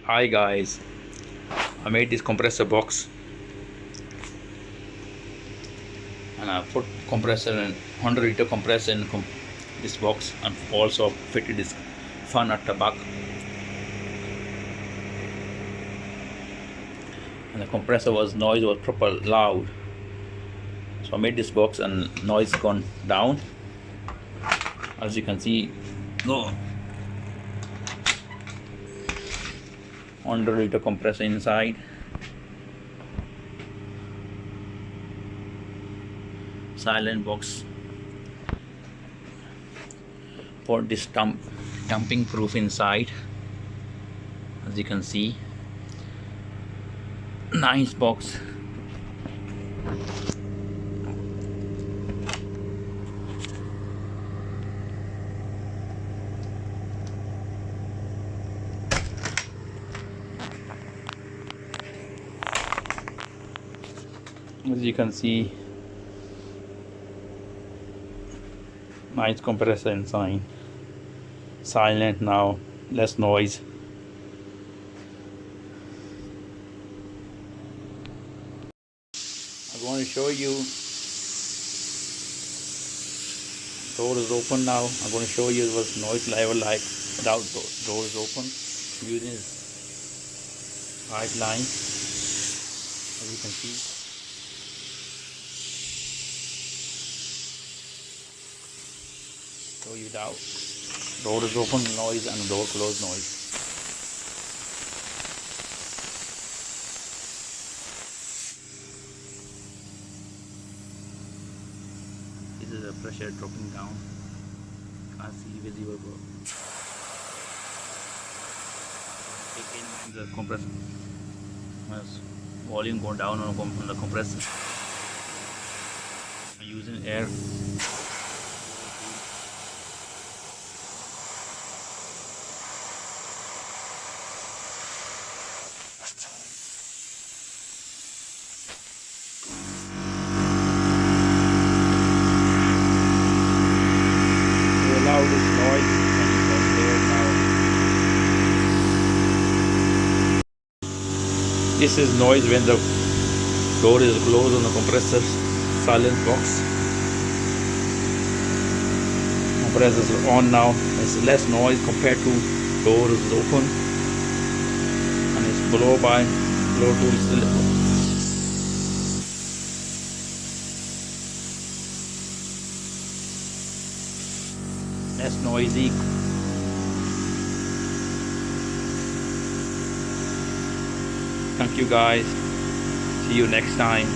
Hi guys, I made this compressor box and I put compressor and 100-liter compressor in this box and also fitted this fan at the back, and the compressor noise was proper loud, so I made this box and noise gone down. As you can see, no 100-liter compressor inside, silent box, put this dumping proof inside. As you can see, nice box. As you can see, nice compressor inside, silent now, less noise. I'm going to show you. Door is open now. I'm going to show you what noise level like without door is open, using this white line. As you can see, show you without door is open noise and door closed noise. This is the pressure dropping down. Can't see visible. Taking the compressor. As volume going down on the compressor. Using air. Loudest noise and it was there now. This is noise when the door is closed on the compressor silent box. Compressor is on now. It's less noise compared to door is open, and it's blow to still. Less noisy. Thank you guys. See you next time.